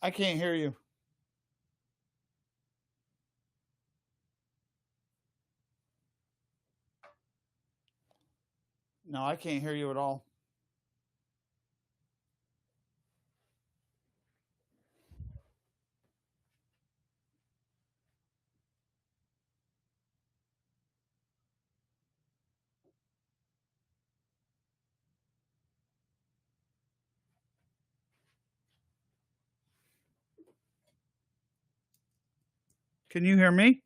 I can't hear you. No, I can't hear you at all. Can you hear me?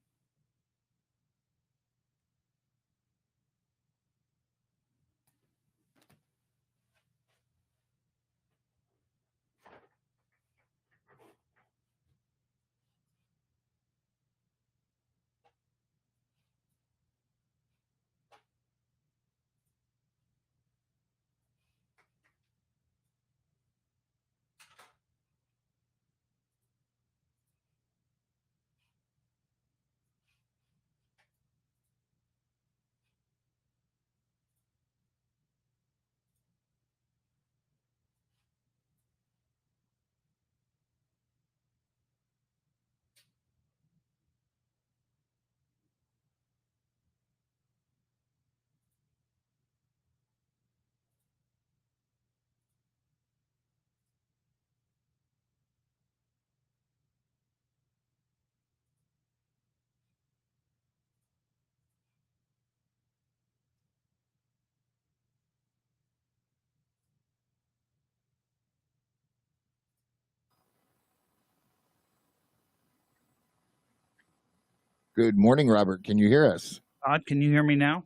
Good morning, Robert. Can you hear us? Todd, can you hear me now?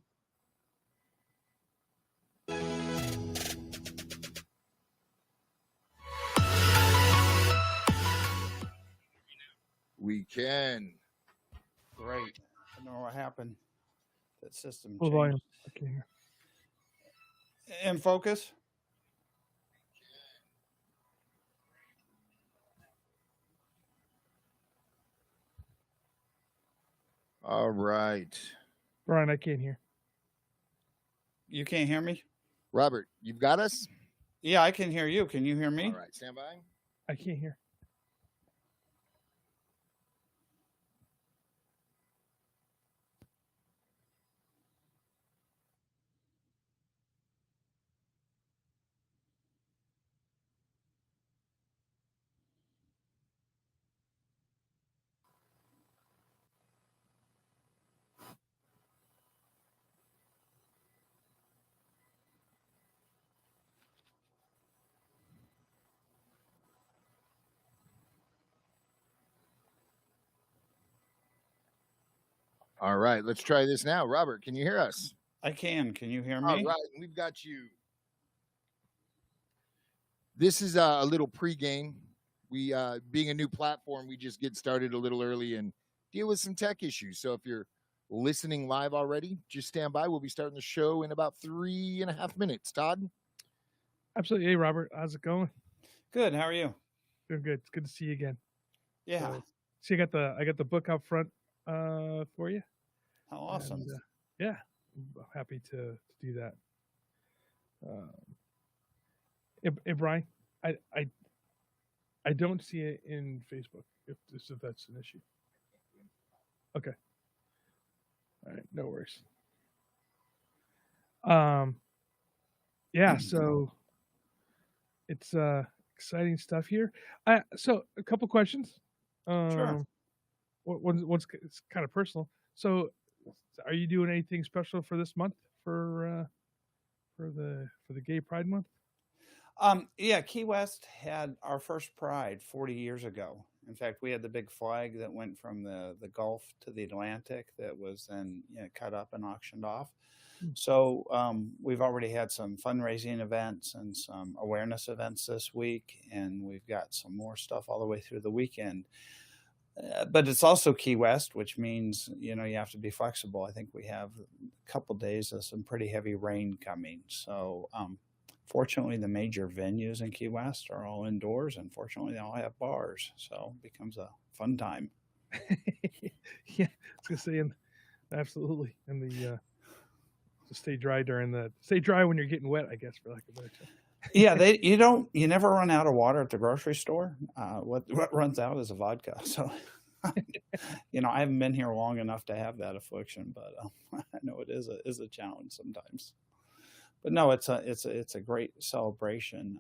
We can. Great. I don't know what happened. That system Full changed. volume. I can hear. In focus. All right. Brian, I can't hear. You can't hear me? Robert, you've got us? Yeah, I can hear you. Can you hear me? All right, stand by. I can't hear. All right, let's try this now. Robert, can you hear us? I can. Can you hear me? All right, we've got you. This is a little pregame. We, being a new platform, we just get started a little early and deal with some tech issues. So if you're listening live already, just stand by. We'll be starting the show in about 3.5 minutes. Todd? Absolutely. Hey, Robert, how's it going? Good. How are you? Doing good. It's good to see you again. Yeah. So I got the book up front for you. How awesome. And, yeah, I'm happy to do that. Hey, Brian, I don't see it in Facebook if that's an issue. Okay. All right, no worries. Yeah, so it's exciting stuff here. So a couple questions. Sure. One's it's kind of personal. So, are you doing anything special for this month for the Gay Pride Month? Yeah, Key West had our first Pride 40 years ago. In fact, we had the big flag that went from the Gulf to the Atlantic that was then cut up and auctioned off. So we've already had some fundraising events and some awareness events this week, and we've got some more stuff all the way through the weekend. But it's also Key West, which means you have to be flexible. I think we have a couple days of some pretty heavy rain coming. So fortunately, the major venues in Key West are all indoors, and fortunately, they all have bars. So it becomes a fun time. Yeah, I was gonna say, absolutely, and the to stay dry when you're getting wet, I guess, for lack of a better term. Yeah, you never run out of water at the grocery store. What runs out is a vodka. So, I haven't been here long enough to have that affliction, but I know it is a challenge sometimes. But no, it's a great celebration,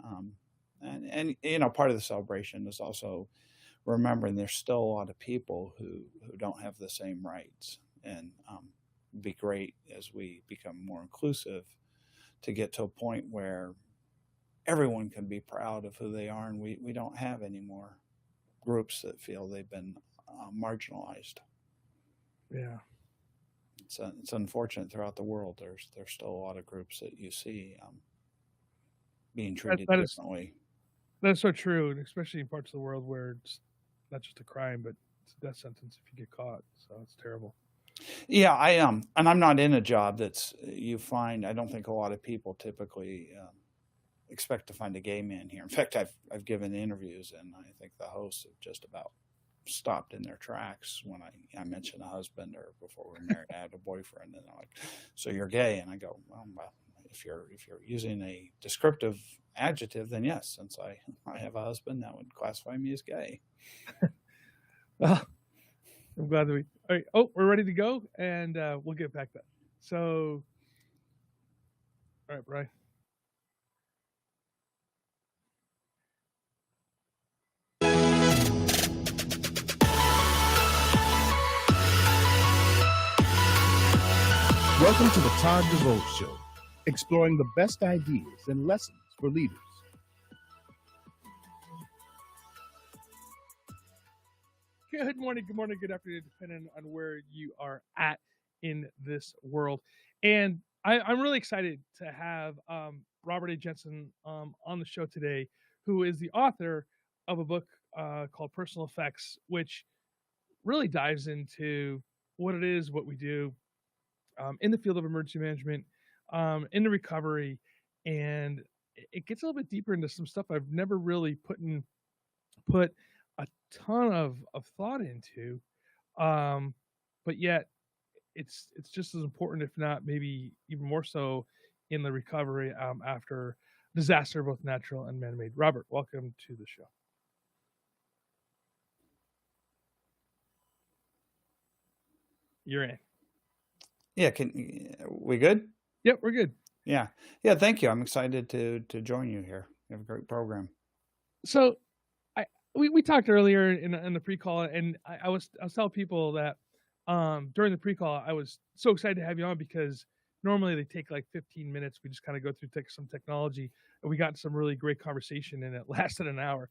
and part of the celebration is also remembering there's still a lot of people who don't have the same rights, and it'd be great as we become more inclusive to get to a point where everyone can be proud of who they are, and we don't have any more groups that feel they've been marginalized. Yeah. It's unfortunate throughout the world. There's still a lot of groups that you see being treated differently. That's so true, and especially in parts of the world where it's not just a crime, but it's a death sentence if you get caught. So it's terrible. Yeah, I am, and I'm not in a job that's you find. I don't think a lot of people typically expect to find a gay man here. In fact, I've given interviews, and I think the hosts have just about stopped in their tracks when I mentioned a husband, or before we were married, I had a boyfriend, and they're like, "So you're gay?" And I go, "Well, if you're using a descriptive adjective, then yes. Since I have a husband, that would classify me as gay." Well, I'm glad that we. All right, we're ready to go, and we'll get back to that. So, all right, Brian. Welcome to the Todd DeVoe Show, exploring the best ideas and lessons for leaders. Good morning, good afternoon, depending on where you are at in this world. And I'm really excited to have Robert A. Jensen on the show today, who is the author of a book called Personal Effects, which really dives into what it is, what we do in the field of emergency management, in the recovery, and it gets a little bit deeper into some stuff I've never really put a ton of thought into, but yet it's just as important, if not maybe even more so, in the recovery after disaster, both natural and man-made. Robert, welcome to the show. You're in. Yeah, we good? Yep, we're good. Yeah. Thank you. I'm excited to join you here. You have a great program. So, we talked earlier in the pre-call, and I was telling people that during the pre-call I was so excited to have you on, because normally they take like 15 minutes. We just kind of go through some technology, and we got some really great conversation, and it lasted an hour,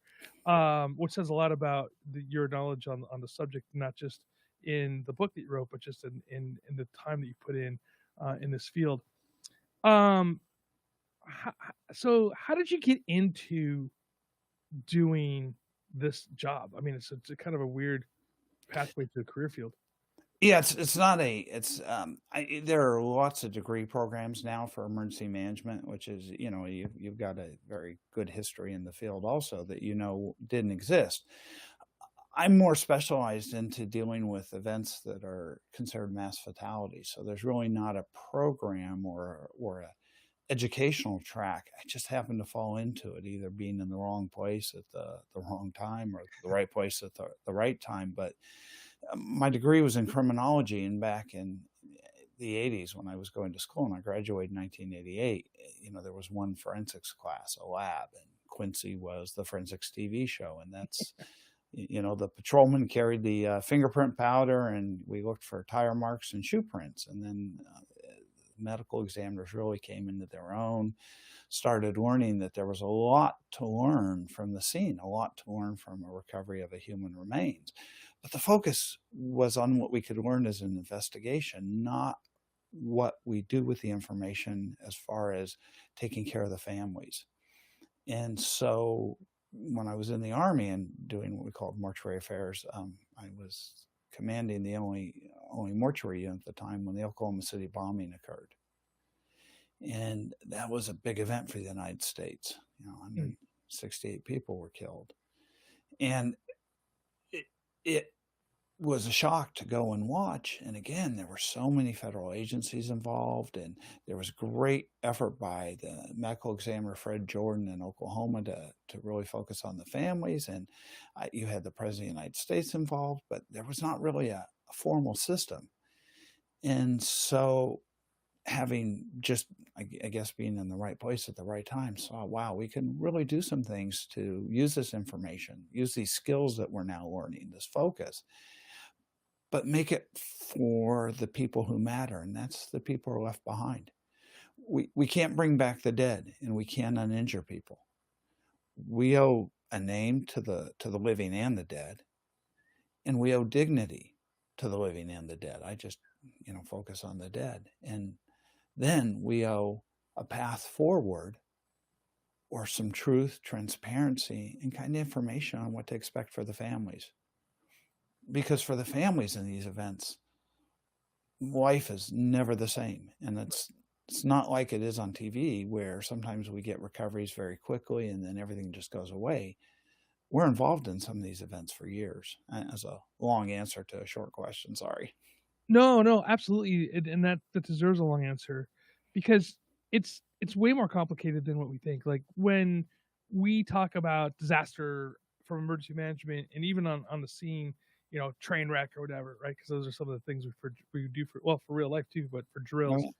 which says a lot about your knowledge on the subject, not just in the book that you wrote, but just in the time that you put in this field. So how did you get into doing this job? I mean, it's a kind of a weird pathway to a career field. Yeah, it's not there are lots of degree programs now for emergency management, which is, you've got a very good history in the field also that didn't exist. I'm more specialized into dealing with events that are considered mass fatalities. So there's really not a program or a educational track. I just happened to fall into it, either being in the wrong place at the wrong time, or the right place at the right time. But my degree was in criminology, and back in the 80s when I was going to school, and I graduated in 1988, there was one forensics class, a lab, and Quincy was the forensics TV show. And that's, the patrolman carried the fingerprint powder, and we looked for tire marks and shoe prints. And then medical examiners really came into their own, started learning that there was a lot to learn from the scene, a lot to learn from a recovery of a human remains. But the focus was on what we could learn as an investigation, not what we do with the information as far as taking care of the families. And so when I was in the Army and doing what we called mortuary affairs, I was commanding the only mortuary unit at the time when the Oklahoma City bombing occurred. And that was a big event for the United States. 168 people were killed. And it was a shock to go and watch. And again, there were so many federal agencies involved, and there was great effort by the medical examiner Fred Jordan in Oklahoma to really focus on the families. And you had the President of the United States involved, but there was not really a formal system. And so having just, I guess, being in the right place at the right time, saw, wow, we can really do some things to use this information, use these skills that we're now learning, this focus, but make it for the people who matter, and that's the people who are left behind. We can't bring back the dead, and we can't uninjure people. We owe a name to the living and the dead, and we owe dignity to the living and the dead. I just, focus on the dead. And then we owe a path forward, or some truth, transparency, and kind of information on what to expect for the families. Because for the families in these events, life is never the same. And it's not like it is on TV, where sometimes we get recoveries very quickly and then everything just goes away. We're involved in some of these events for years. As a long answer to a short question, sorry. No, absolutely, and that deserves a long answer, because it's way more complicated than what we think. Like, when we talk about disaster from emergency management, and even on the scene, train wreck or whatever, right? Because those are some of the things we do for real life too, but for drills. Right.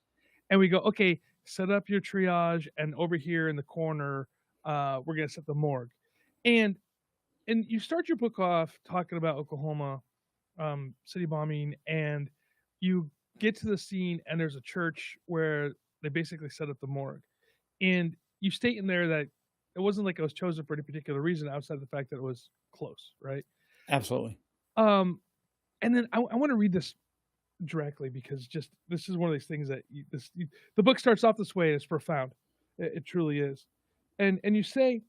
And we go, okay, set up your triage, and over here in the corner, we're gonna set the morgue. And you start your book off talking about Oklahoma city bombing, and you get to the scene, and there's a church where they basically set up the morgue. And you state in there that it wasn't like it was chosen for any particular reason outside the fact that it was close, right? Absolutely. And then I want to read this directly, because just this is one of these things that the book starts off this way, and it's profound. It truly is. And you say,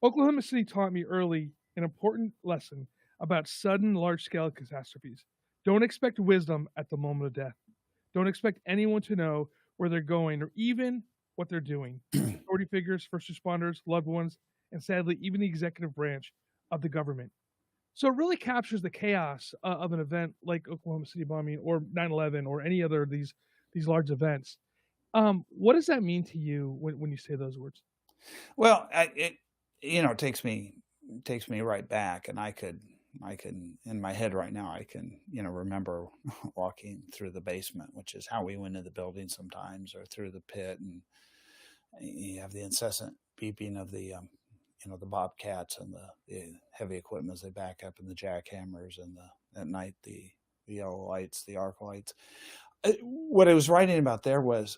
Oklahoma City taught me early an important lesson about sudden large-scale catastrophes. Don't expect wisdom at the moment of death. Don't expect anyone to know where they're going or even what they're doing. Authority figures, first responders, loved ones, and sadly, even the executive branch of the government. So it really captures the chaos of an event like Oklahoma City bombing or 9/11 or any other of these large events. What does that mean to you when you say those words? Well, it takes me right back, and I can in my head right now, I can remember walking through the basement, which is how we went into the building sometimes, or through the pit, and you have the incessant beeping of the the bobcats and the heavy equipment as they back up, and the jackhammers, and at night the yellow lights, the arc lights. What I was writing about there was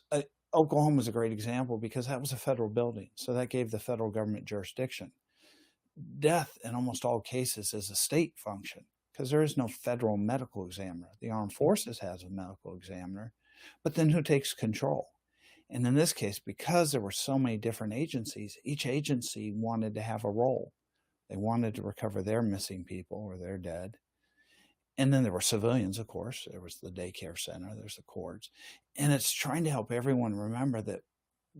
Oklahoma was a great example, because that was a federal building, so that gave the federal government jurisdiction. Death in almost all cases is a state function, because there is no federal medical examiner. The armed forces has a medical examiner, but then who takes control? And in this case, because there were so many different agencies, each agency wanted to have a role. They wanted to recover their missing people or their dead. And then there were civilians, of course. There was the daycare center, there's the courts. And it's trying to help everyone remember that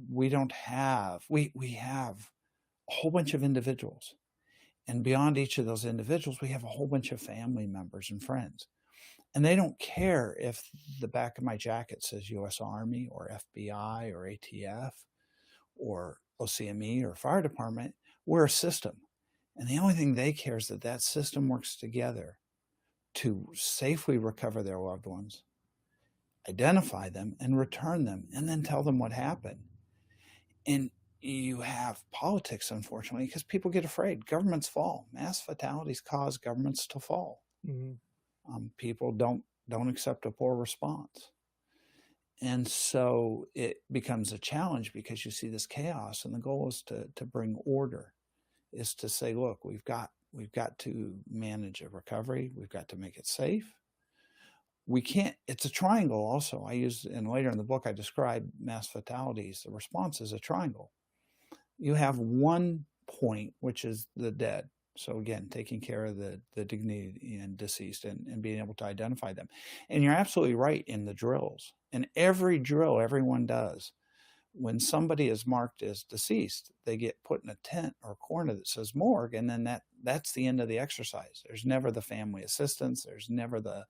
we have a whole bunch of individuals. And beyond each of those individuals, we have a whole bunch of family members and friends. And they don't care if the back of my jacket says U.S. Army or FBI or ATF or OCME or fire department. We're a system. And the only thing they care is that that system works together to safely recover their loved ones, identify them, and return them, and then tell them what happened. And you have politics, unfortunately, because people get afraid. Governments fall. Mass fatalities cause governments to fall. Mm-hmm. People don't accept a poor response. And so it becomes a challenge, because you see this chaos, and the goal is to bring order, is to say, look, we've got to manage a recovery. We've got to make it safe. We can't, it's a triangle also. I use, and later in the book, I describe mass fatalities. The response is a triangle. You have one point, which is the dead. So again, taking care of the dignity and deceased, and being able to identify them. And you're absolutely right in the drills. In every drill, everyone does, When somebody is marked as deceased, they get put in a tent or corner that says morgue, and then that's the end of the exercise. There's never the family assistance. There's never the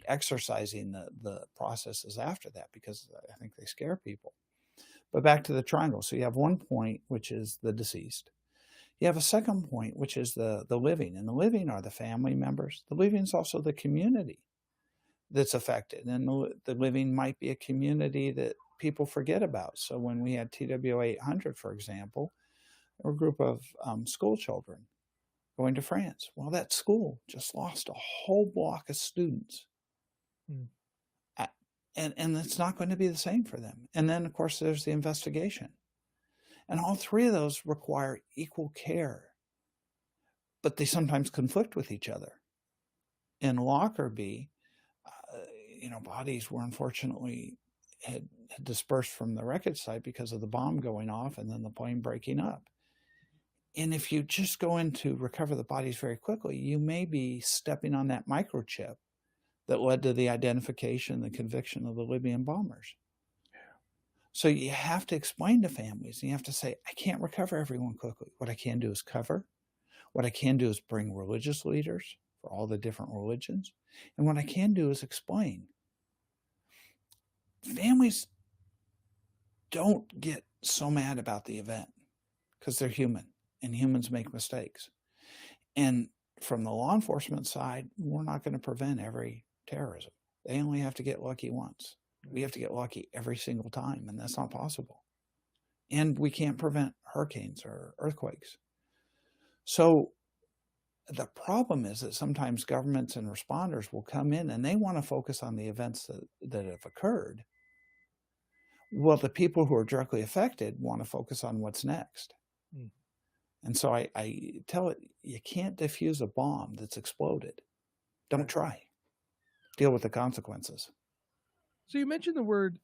exercising the processes after that, because I think they scare people. But back to the triangle. So you have one point, which is the deceased. You have a second point, which is the living. And the living are the family members. The living is also the community that's affected. And the living might be a community that people forget about. So when we had TWA 800, for example, a group of school children going to France. Well, that school just lost a whole block of students. And it's not going to be the same for them. And then, of course, there's the investigation. And all three of those require equal care, but they sometimes conflict with each other. In Lockerbie, bodies were unfortunately had dispersed from the wreckage site because of the bomb going off and then the plane breaking up. And if you just go in to recover the bodies very quickly, you may be stepping on that microchip that led to the identification, the conviction of the Libyan bombers. So you have to explain to families, and you have to say, I can't recover everyone quickly. What I can do is cover. What I can do is bring religious leaders for all the different religions. And what I can do is explain. Families don't get so mad about the event because they're human, and humans make mistakes. And from the law enforcement side, we're not going to prevent every terrorism. They only have to get lucky once. We have to get lucky every single time, and that's not possible. And we can't prevent hurricanes or earthquakes. So the problem is that sometimes governments and responders will come in and they want to focus on the events that have occurred. Well, the people who are directly affected want to focus on what's next. And so I tell it, you can't defuse a bomb that's exploded. Don't try. Deal with the consequences. So you mentioned the word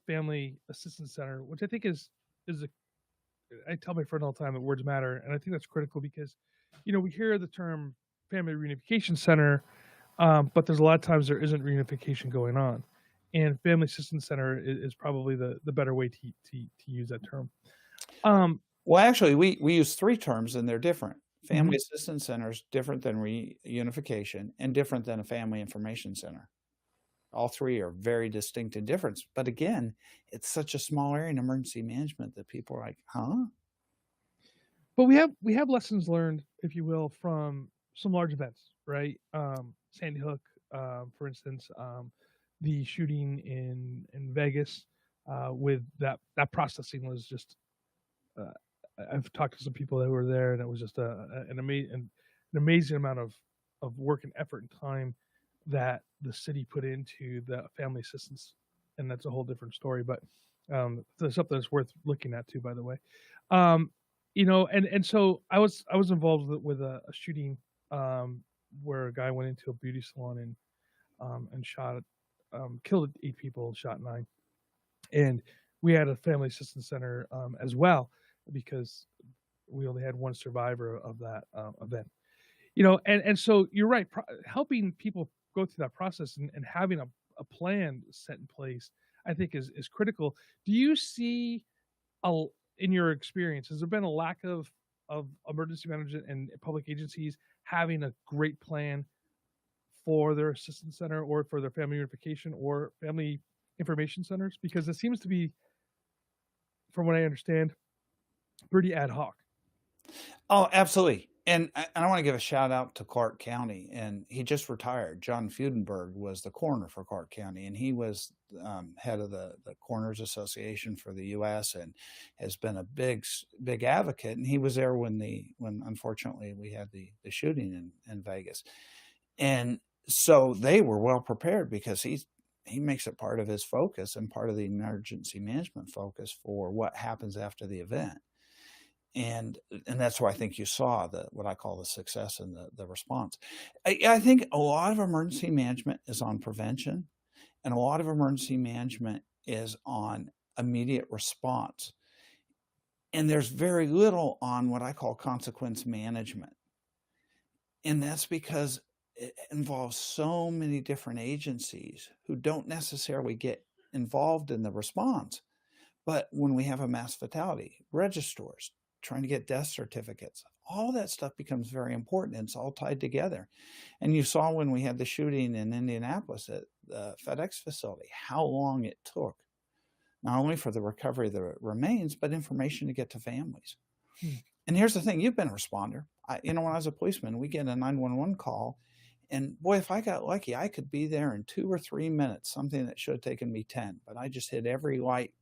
family assistance center, which I think is I tell my friend all the time that words matter, and I think that's critical because, we hear the term family reunification center, but there's a lot of times there isn't reunification going on, and family assistance center is probably the better way to use that term. Well, actually, we use three terms, and they're different. Family assistance center is different than reunification and different than a family information center. All three are very distinct and different. But again, it's such a small area in emergency management that people are like, huh? But we have lessons learned, if you will, from some large events, right? Sandy Hook, for instance, the shooting in Vegas, with that processing was just. I've talked to some people that were there, and it was just an amazing amount of work and effort and time that the city put into the family assistance, and that's a whole different story. But there's something that's worth looking at too, by the way. And so I was involved with a shooting where a guy went into a beauty salon and shot, killed 8 people, shot 9, and we had a family assistance center as well because we only had one survivor of that event. And so you're right, helping people go through that process and having a plan set in place, I think is critical. Do you see, in your experience, has there been a lack of emergency management and public agencies having a great plan for their assistance center or for their family unification or family information centers? Because it seems to be, from what I understand, pretty ad hoc. Oh, absolutely. And I want to give a shout out to Clark County, and he just retired. John Fudenberg was the coroner for Clark County, and he was head of the Coroners Association for the U.S. and has been a big advocate. And he was there when unfortunately we had the shooting in Vegas, and so they were well prepared because he makes it part of his focus and part of the emergency management focus for what happens after the event. And that's why I think you saw what I call the success in the response. I think a lot of emergency management is on prevention, and a lot of emergency management is on immediate response. And there's very little on what I call consequence management. And that's because it involves so many different agencies who don't necessarily get involved in the response, But when we have a mass fatality, registrars trying to get death certificates, all that stuff becomes very important, and it's all tied together. And you saw when we had the shooting in Indianapolis at the FedEx facility, how long it took, not only for the recovery of the remains, but information to get to families. And here's the thing, you've been a responder. When I was a policeman, we get a 911 call, and boy, if I got lucky, I could be there in 2 or 3 minutes, something that should have taken me 10, but I just hit every light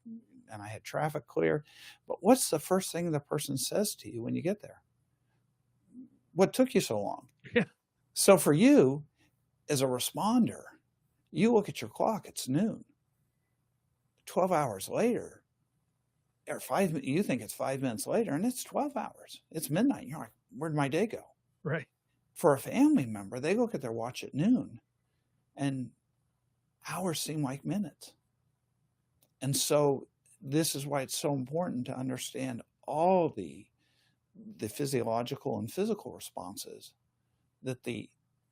and I had traffic clear. But what's the first thing the person says to you when you get there? What took you so long? Yeah. So for you, as a responder, you look at your clock, it's noon. 12 hours later, or you think it's 5 minutes later, and it's 12 hours. It's midnight. You're like, where'd my day go? Right. For a family member, they look at their watch at noon, and hours seem like minutes. And so this is why it's so important to understand all the physiological and physical responses that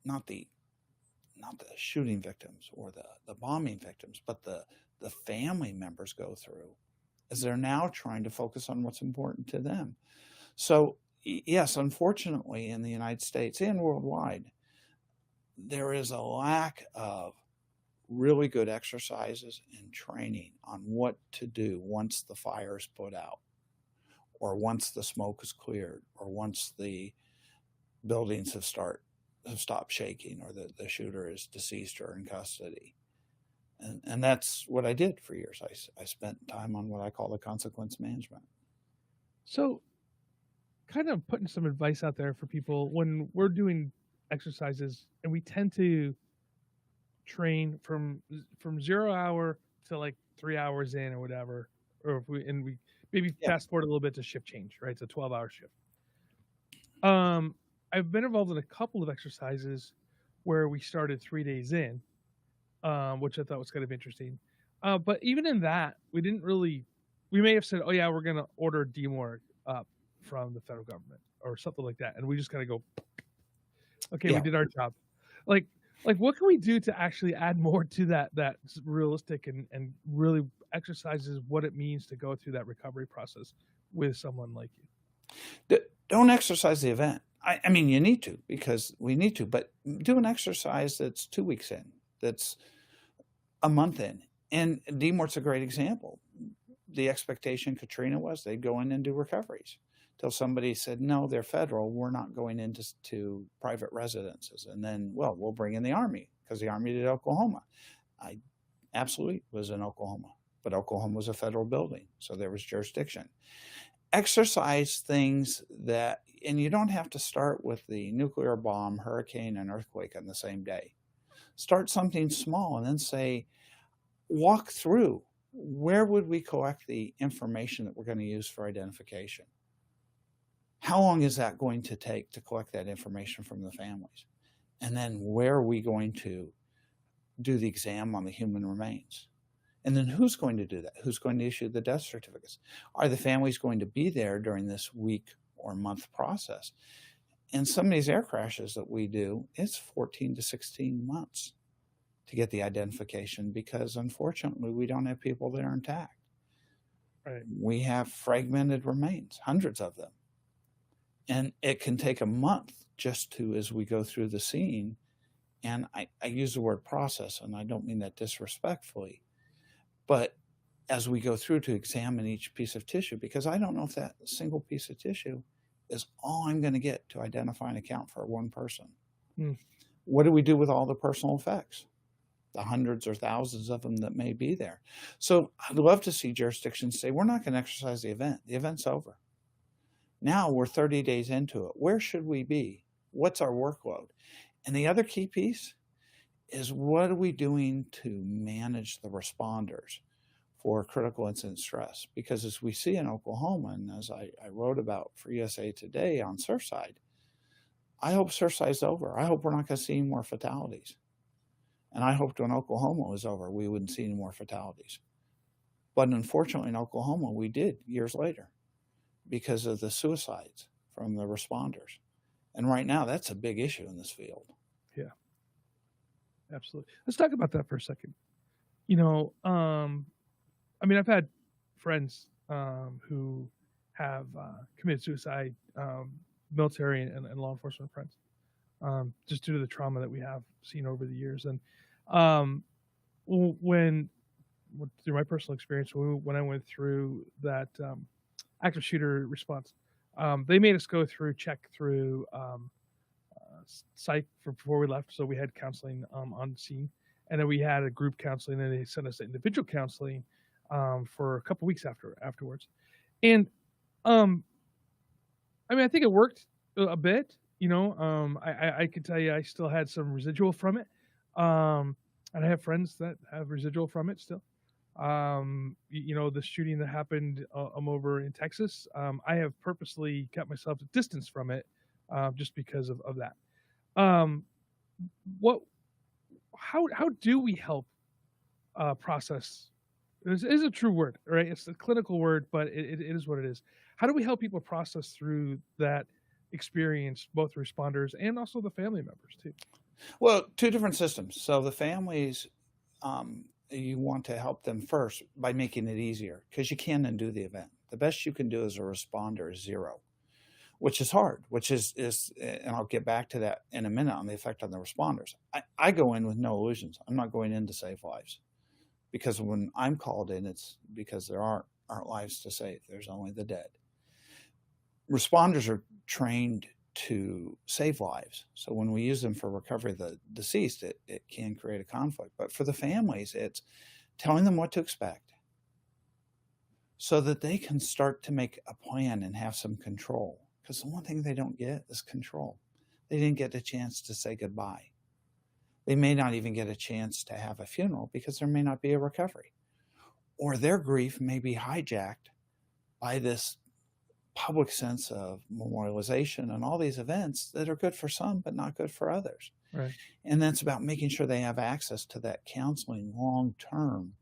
not the shooting victims or the bombing victims, but the family members go through as they're now trying to focus on what's important to them. So yes, unfortunately, in the United States and worldwide, there is a lack of really good exercises and training on what to do once the fire is put out, or once the smoke is cleared, or once the buildings have stopped shaking, or the shooter is deceased or in custody. And that's what I did for years. I spent time on what I call the consequence management. So, kind of putting some advice out there for people when we're doing exercises, and we tend to train from 0 hour to like 3 hours in or whatever, or if we maybe fast forward a little bit to shift change, right? It's a 12-hour shift. I've been involved in a couple of exercises where we started 3 days in, which I thought was kind of interesting. But even in that, we may have said, oh yeah, we're going to order DMORG up from the federal government or something like that. And we just kind of go, okay, we did our job. Like what can we do to actually add more to that realistic and really exercises what it means to go through that recovery process with someone like you? Don't exercise the event. I mean, you need to, because we need to, but do an exercise that's 2 weeks in, that's a month in. And DMORT's a great example. The expectation, Katrina, was they'd go in and do recoveries till somebody said, no, they're federal. We're not going into private residences. And then, well, we'll bring in the Army, because the Army did Oklahoma. I absolutely was in Oklahoma, but Oklahoma was a federal building, so there was jurisdiction. Exercise things that, and you don't have to start with the nuclear bomb, hurricane, and earthquake on the same day. Start something small and then say, walk through, where would we collect the information that we're going to use for identification? How long is that going to take to collect that information from the families? And then where are we going to do the exam on the human remains? And then who's going to do that? Who's going to issue the death certificates? Are the families going to be there during this week or month process? And some of these air crashes that we do, it's 14 to 16 months to get the identification, because unfortunately we don't have people that are intact. Right. We have fragmented remains, hundreds of them. And it can take a month just to, as we go through the scene, and I use the word process, and I don't mean that disrespectfully, but as we go through to examine each piece of tissue, because I don't know if that single piece of tissue is all I'm going to get to identify and account for one person. What do we do with all the personal effects? The hundreds or thousands of them that may be there. So I'd love to see jurisdictions say, we're not going to exercise the event. The event's over. Now we're 30 days into it. Where should we be? What's our workload? And the other key piece is, what are we doing to manage the responders for critical incident stress? Because as we see in Oklahoma, and as I wrote about for USA Today on Surfside, I hope Surfside's over. I hope we're not going to see any more fatalities. And I hoped when Oklahoma was over, we wouldn't see any more fatalities. But unfortunately in Oklahoma, we did years later because of the suicides from the responders. And right now, that's a big issue in this field. Yeah, absolutely. Let's talk about that for a second. I mean, I've had friends who have committed suicide, military and law enforcement friends, just due to the trauma that we have seen over the years. And um, when through my personal experience, when I went through that active shooter response, they made us go through, check through psych before we left. So we had counseling on scene, and then we had a group counseling, and they sent us individual counseling for a couple weeks afterwards. And I mean, I think it worked a bit. I could tell you I still had some residual from it, and I have friends that have residual from it still. The shooting that happened over in Texas, I have purposely kept myself at distance from it, just because of that. What? How do we help process? It is a true word, right? It's a clinical word, but it is what it is. How do we help people process through that experience, both responders and also the family members too? Well, two different systems. So the families, you want to help them first by making it easier, because you can undo the event. The best you can do as a responder is zero, which is hard, which is, and I'll get back to that in a minute on the effect on the responders. I go in with no illusions. I'm not going in to save lives, because when I'm called in, it's because there aren't lives to save. There's only the dead. Responders are trained to save lives. So when we use them for recovery of the deceased, it can create a conflict. But for the families, it's telling them what to expect so that they can start to make a plan and have some control. Because the one thing they don't get is control. They didn't get a chance to say goodbye. They may not even get a chance to have a funeral because there may not be a recovery. Or their grief may be hijacked by this public sense of memorialization and all these events that are good for some but not good for others. Right. And that's about making sure they have access to that counseling long term.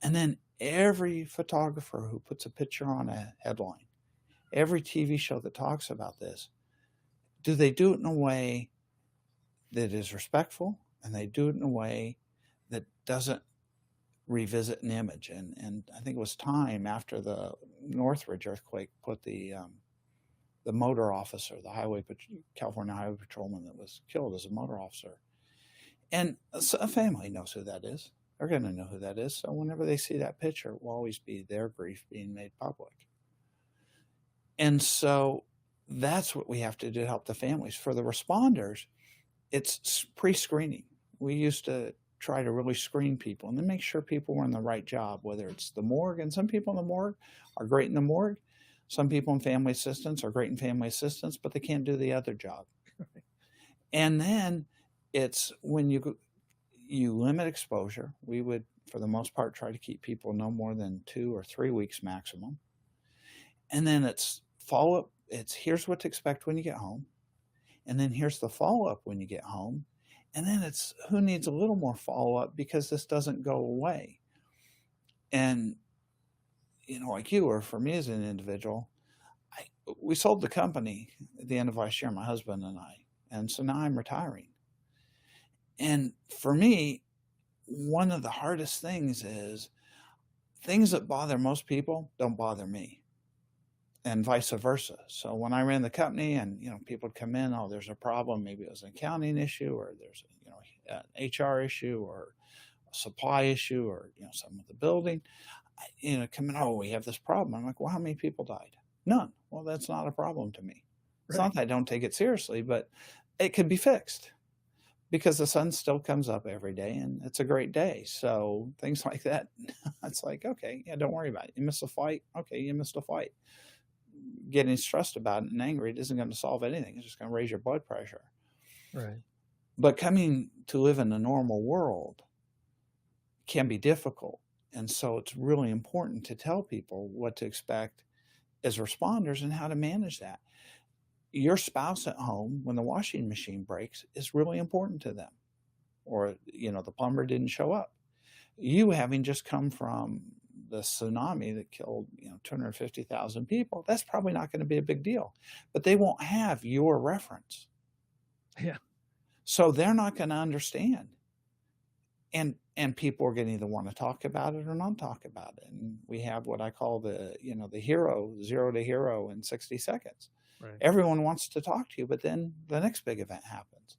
And then every photographer who puts a picture on a headline, every TV show that talks about this, do they do it in a way that is respectful, and they do it in a way that doesn't revisit an image? And I think it was time after the Northridge earthquake put the motor officer, the California Highway Patrolman that was killed as a motor officer. And a family knows who that is. They're going to know who that is. So whenever they see that picture, it will always be their grief being made public. And so that's what we have to do to help the families. For the responders, it's pre-screening. We used to try to really screen people and then make sure people were in the right job, whether it's the morgue. And some people in the morgue are great in the morgue. Some people in family assistance are great in family assistance, but they can't do the other job. And then it's when you limit exposure. We would, for the most part, try to keep people no more than 2 or 3 weeks maximum. And then it's follow-up. It's here's what to expect when you get home. And then here's the follow-up when you get home. And then it's who needs a little more follow-up because this doesn't go away. And, like you or for me as an individual, we sold the company at the end of last year, my husband and I. And so now I'm retiring. And for me, one of the hardest things is things that bother most people don't bother me, and vice versa. So when I ran the company and, people would come in, oh, there's a problem. Maybe it was an accounting issue, or there's, an HR issue, or a supply issue, or, something with the building, come in, oh, we have this problem. I'm like, well, how many people died? None. Well, that's not a problem to me. It's not that I don't take it seriously, but it could be fixed because the sun still comes up every day and it's a great day. So things like that, it's like, okay, yeah, don't worry about it. You missed a flight. Okay, you missed a flight. Getting stressed about it and angry, it isn't going to solve anything. It's just going to raise your blood pressure. Right. But coming to live in a normal world can be difficult. And so it's really important to tell people what to expect as responders and how to manage that. Your spouse at home, when the washing machine breaks, is really important to them. Or, the plumber didn't show up. You having just come from the tsunami that killed 250,000 people, that's probably not going to be a big deal. But they won't have your reference. Yeah. So they're not going to understand. and people are going to either want to talk about it or not talk about it. And we have what I call the the hero, 0 to hero in 60 seconds. Right. Everyone wants to talk to you, but then the next big event happens.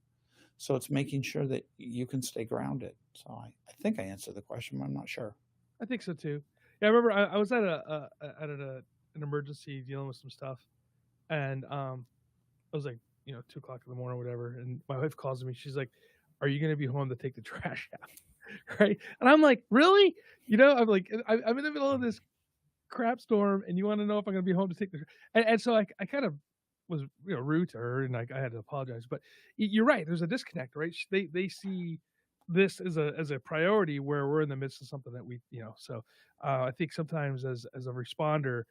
So it's making sure that you can stay grounded. So I think I answered the question, but I'm not sure. I think so too. Yeah, I remember I was at an emergency dealing with some stuff, and I was like, 2 o'clock in the morning or whatever, and my wife calls me. She's like, "Are you going to be home to take the trash out?" Right? And I'm like, "Really?" I'm like, I'm in the middle of this crap storm, and you want to know if I'm going to be home to take the and so I kind of was rude to her, and I had to apologize. But you're right. There's a disconnect, right? They see this as a priority where we're in the midst of something that we So I think sometimes as a responder,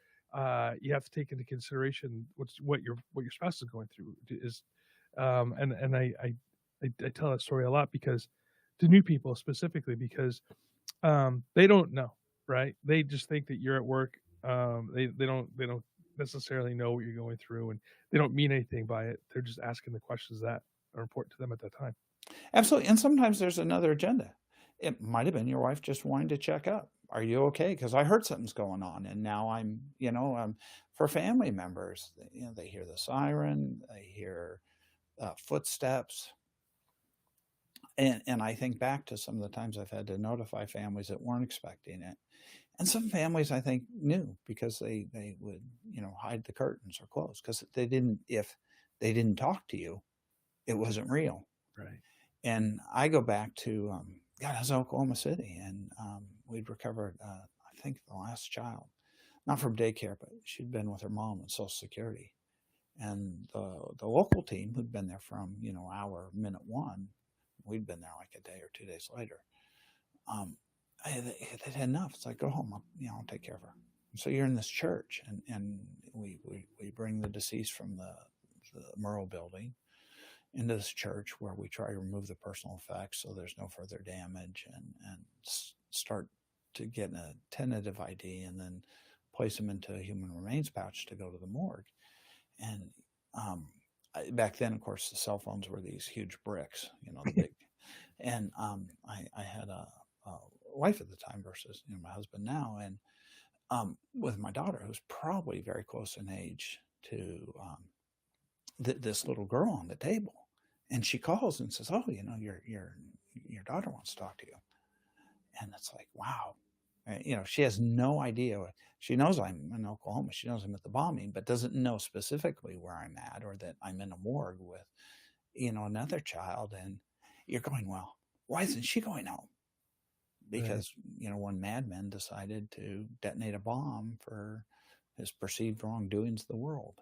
you have to take into consideration what your spouse is going through is, and I tell that story a lot because to new people specifically because they don't know, right? They just think that you're at work. They don't necessarily know what you're going through, and they don't mean anything by it. They're just asking the questions that are important to them at that time. Absolutely. And sometimes there's another agenda. It might have been your wife just wanting to check up. Are you okay? Because I heard something's going on, and now for family members, they hear the siren, they hear footsteps, and I think back to some of the times I've had to notify families that weren't expecting it, and some families I think knew because they would hide the curtains or close because if they didn't talk to you, it wasn't real. Right. And I go back to, I was in Oklahoma City, and we'd recovered, I think, the last child, not from daycare, but she'd been with her mom on Social Security. And the local team who'd been there from, minute one, we'd been there like a day or 2 days later. They had enough. It's like, go home, I'll take care of her. And so you're in this church, and we bring the deceased from the Murrow building into this church where we try to remove the personal effects so there's no further damage and start to get a tentative ID and then place them into a human remains pouch to go to the morgue. And back then, of course, the cell phones were these huge bricks, the big. And I had a wife at the time versus my husband now, and with my daughter who's probably very close in age to this little girl on the table. And she calls and says, "Oh, your daughter wants to talk to you." And it's like, wow. She has no idea. She knows I'm in Oklahoma. She knows I'm at the bombing, but doesn't know specifically where I'm at or that I'm in a morgue with, another child. And you're going, well, why isn't she going home? Because, one madman decided to detonate a bomb for his perceived wrongdoings of the world.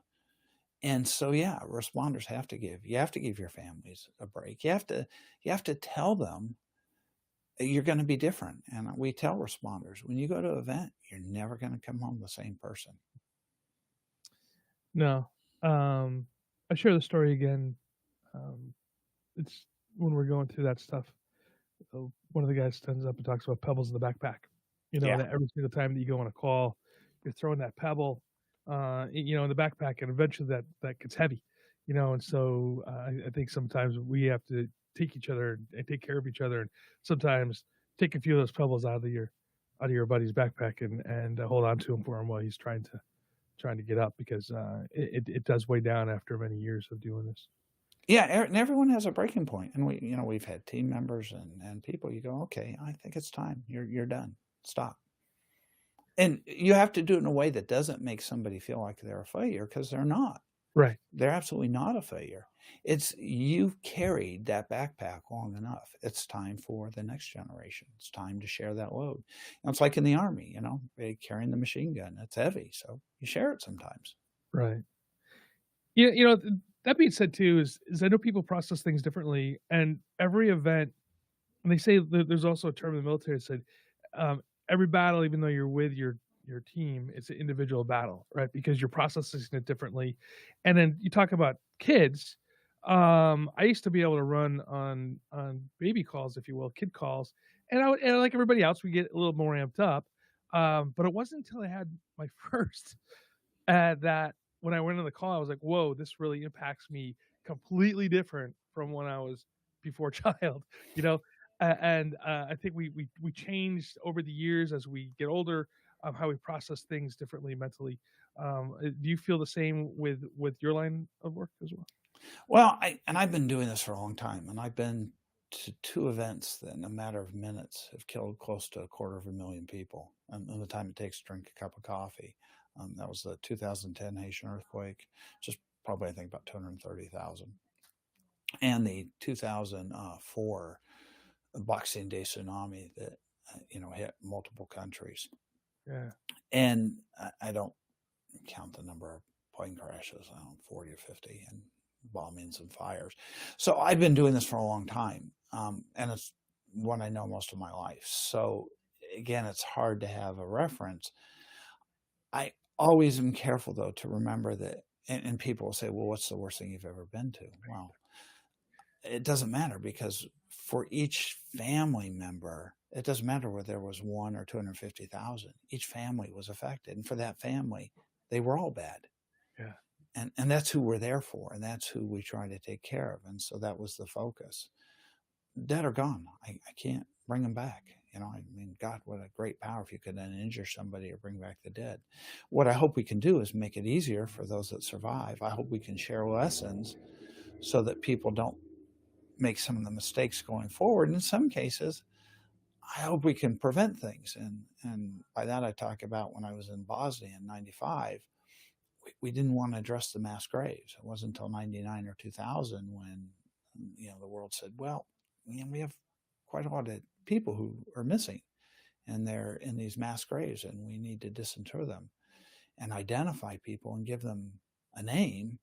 And so, yeah, responders you have to give your families a break. You have to tell them you're going to be different. And we tell responders, when you go to an event, you're never going to come home the same person. No. I share the story again. It's when we're going through that stuff. One of the guys stands up and talks about pebbles in the backpack. That every single time that you go on a call, you're throwing that pebble in the backpack, and eventually that gets heavy, and so I think sometimes we have to take each other and take care of each other, and sometimes take a few of those pebbles out of your buddy's backpack and hold on to him for him while he's trying to get up because it does weigh down after many years of doing this. Yeah, and everyone has a breaking point, and we've had team members and people. You go, okay, I think it's time. You're done. Stop. And you have to do it in a way that doesn't make somebody feel like they're a failure because they're not. Right. They're absolutely not a failure. It's you've carried that backpack long enough. It's time for the next generation. It's time to share that load. It's like in the Army, they carrying the machine gun. It's heavy, so you share it sometimes. Right. That being said too is I know people process things differently, and every event, and they say there's also a term in the military that said every battle, even though you're with your team, it's an individual battle, right? Because you're processing it differently. And then you talk about kids. I used to be able to run on baby calls, if you will, kid calls, and like everybody else, we get a little more amped up. But it wasn't until I had my first that when I went on the call, I was like, whoa, this really impacts me completely different from when I was before child, And I think we changed over the years as we get older, how we process things differently mentally. Do you feel the same with your line of work as well? Well, I've been doing this for a long time, and I've been to 2 events that in a matter of minutes have killed close to 250,000 people in the time it takes to drink a cup of coffee. That was the 2010 Haitian earthquake, just probably I think about 230,000, and the 2004 Boxing Day tsunami that hit multiple countries. Yeah. And I don't count the number of plane crashes, I don't know, 40 or 50, and bombings and fires. So I've been doing this for a long time, and it's what I know most of my life. So again, it's hard to have a reference. I always am careful, though, to remember that, and people will say, well, what's the worst thing you've ever been to? Well, it doesn't matter, because for each family member, it doesn't matter whether there was 1 or 250,000. Each family was affected, and for that family, they were all bad. Yeah. And that's who we're there for, and that's who we try to take care of. And so that was the focus. Dead or gone, I can't bring them back. I mean, God, what a great power if you could then injure somebody or bring back the dead. What I hope we can do is make it easier for those that survive. I hope we can share lessons so that people don't make some of the mistakes going forward. In some cases, I hope we can prevent things. And by that, I talk about when I was in Bosnia in 95, we didn't want to address the mass graves. It wasn't until 99 or 2000 when, the world said, well, we have quite a lot of people who are missing, and they're in these mass graves, and we need to disinter them and identify people and give them a name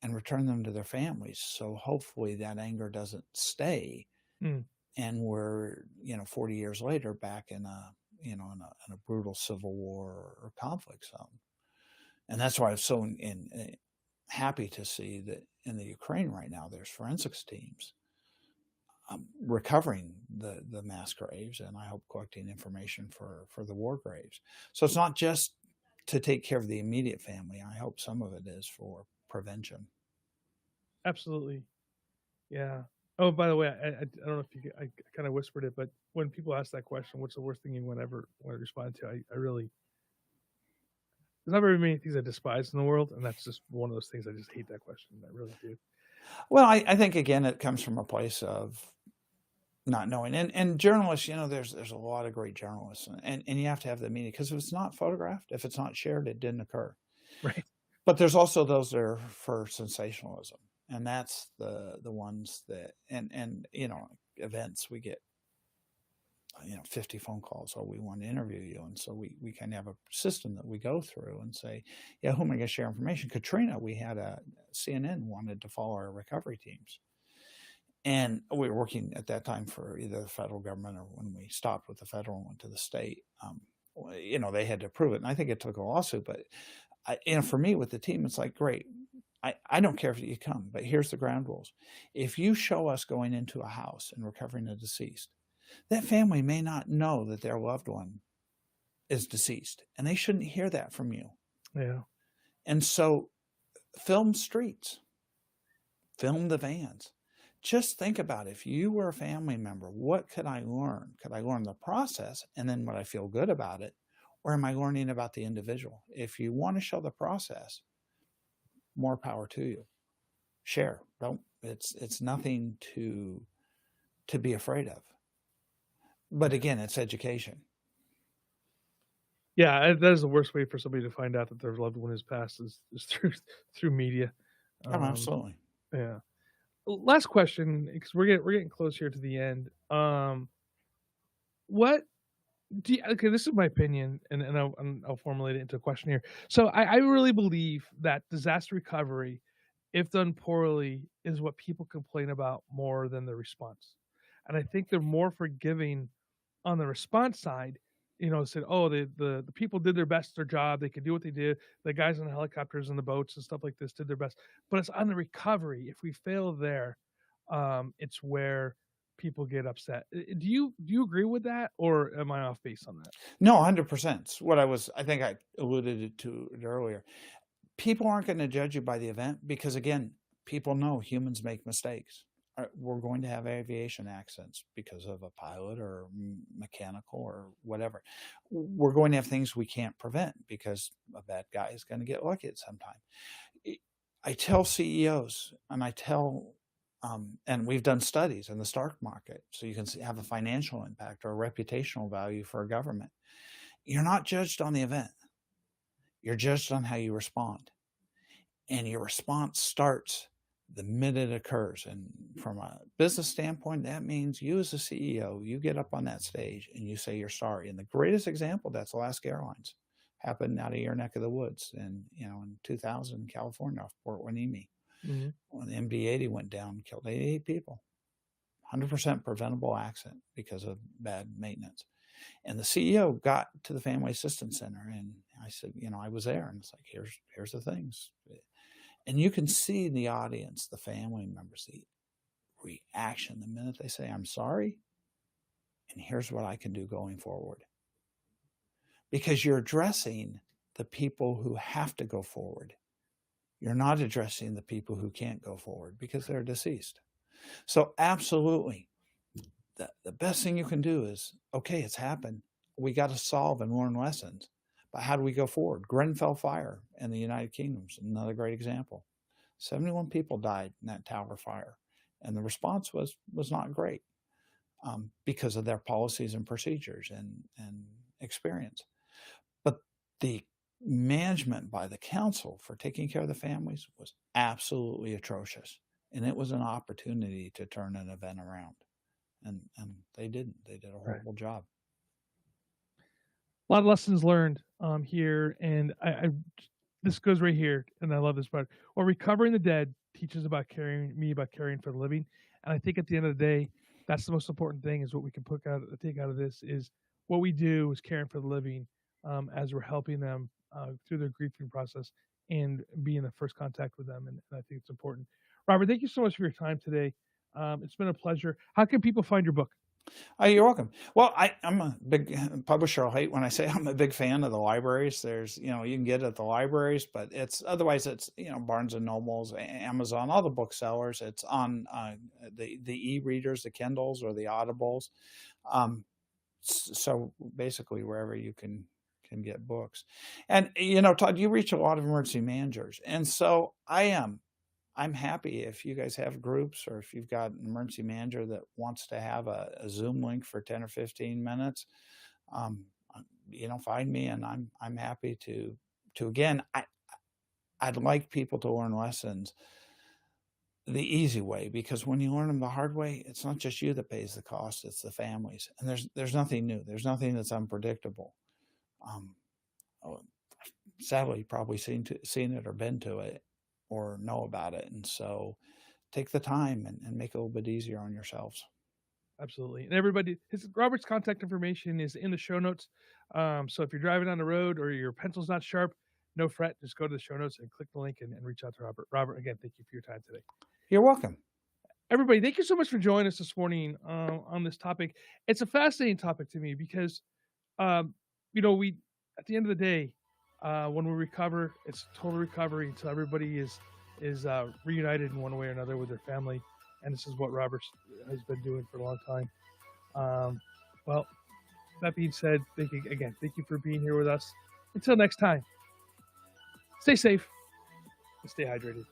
and return them to their families. So hopefully that anger doesn't stay. And we're, 40 years later back in a brutal civil war or conflict zone. And that's why I'm so happy to see that in the Ukraine right now, there's forensics teams recovering the mass graves, and I hope collecting information for the war graves. So it's not just to take care of the immediate family. I hope some of it is for prevention. Absolutely. Yeah. Oh, by the way, I don't know if I kind of whispered it, but when people ask that question, what's the worst thing you want to respond to? I really, there's not very many things I despise in the world, and that's just one of those things. I just hate that question. I really do. Well, I think, again, it comes from a place of not knowing. And journalists, there's a lot of great journalists, and you have to have the meaning, because if it's not photographed, if it's not shared, it didn't occur. Right. But there's also those that are for sensationalism. And that's the ones that, and events, we get, 50 phone calls. Oh, we want to interview you. And so we kind of have a system that we go through and say, yeah, who am I going to share information? Katrina, we had CNN wanted to follow our recovery teams. And we were working at that time for either the federal government, or when we stopped with the federal and went to the state, they had to approve it. And I think it took a lawsuit, but for me with the team, it's like, great. I don't care if you come, but here's the ground rules. If you show us going into a house and recovering a deceased, that family may not know that their loved one is deceased, and they shouldn't hear that from you. Yeah. And so film streets, film the vans. Just think about, if you were a family member, what could I learn? Could I learn the process and then would I feel good about it? Or am I learning about the individual? If you want to show the process, more power to you. Share. Don't. It's nothing to be afraid of. But again, it's education. Yeah, that is the worst way for somebody to find out that their loved one has passed is through media. Absolutely. Yeah. Last question, because we're getting close here to the end. What do you, okay, this is my opinion, and I'll formulate it into a question here. So I really believe that disaster recovery, if done poorly, is what people complain about more than the response. And I think they're more forgiving on the response side. Said, oh, the people did their best, their job, they could do what they did. The guys in the helicopters and the boats and stuff like this did their best. But it's on the recovery. If we fail there, it's where people get upset. Do you agree with that, or am I off base on that? No, 100%. What I think I alluded to it earlier. People aren't going to judge you by the event, because again, people know humans make mistakes. we're going to have aviation accidents because of a pilot or mechanical or whatever. We're going to have things we can't prevent because a bad guy is going to get lucky at some time. I tell CEOs, and I tell, and we've done studies in the stock market, so you can have a financial impact or a reputational value for a government. You're not judged on the event. You're judged on how you respond. And your response starts the minute it occurs. And from a business standpoint, that means you as a CEO, you get up on that stage and you say you're sorry. And the greatest example, that's Alaska Airlines. Happened out of your neck of the woods in 2000 in California off Port Hueneme. Mm-hmm. When the MD-80 went down, killed 88 people. 100% preventable accident because of bad maintenance. And the CEO got to the Family Assistance Center, and I said, I was there, and it's like, here's the things. And you can see in the audience, the family members, the reaction the minute they say, I'm sorry, and here's what I can do going forward. Because you're addressing the people who have to go forward. You're not addressing the people who can't go forward because they're deceased. So absolutely, the best thing you can do is, okay, it's happened. We got to solve and learn lessons. But how do we go forward? Grenfell Fire in the United Kingdom is another great example. 71 people died in that tower fire. And the response was not great because of their policies and procedures and experience. But the management by the council for taking care of the families was absolutely atrocious. And it was an opportunity to turn an event around. And they didn't. They did a horrible job. A lot of lessons learned here, and I this goes right here, and I love this part. Well, recovering the dead teaches about caring for the living, and I think at the end of the day, that's the most important thing. Is what we can take out of this is what we do is caring for the living as we're helping them through their grieving process and being the first contact with them, and I think it's important. Robert, thank you so much for your time today. It's been a pleasure. How can people find your book? Oh, you're welcome. Well, I'm a big publisher. I'll hate when I say I'm a big fan of the libraries. There's, you can get it at the libraries, but otherwise it's, Barnes and Nobles, Amazon, all the booksellers. It's on the e-readers, the Kindles or the Audibles. So basically wherever you can get books. And, Todd, you reach a lot of emergency managers. And so I'm happy if you guys have groups or if you've got an emergency manager that wants to have a Zoom link for 10 or 15 minutes, find me, and I'm happy to again, I'd like people to learn lessons the easy way, because when you learn them the hard way, it's not just you that pays the cost, it's the families. And there's nothing new. There's nothing that's unpredictable. Sadly, you've probably seen it or been to it or know about it. And so take the time and make it a little bit easier on yourselves. Absolutely. And everybody, Robert's contact information is in the show notes. So if you're driving on the road or your pencil's not sharp, no fret. Just go to the show notes and click the link and reach out to Robert. Robert, again, thank you for your time today. You're welcome. Everybody, thank you so much for joining us this morning on this topic. It's a fascinating topic to me because, we, at the end of the day, when we recover, it's total recovery until everybody is reunited in one way or another with their family. And this is what Robert has been doing for a long time. Well, that being said, thank you for being here with us. Until next time, stay safe and stay hydrated.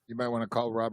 You might want to call Robert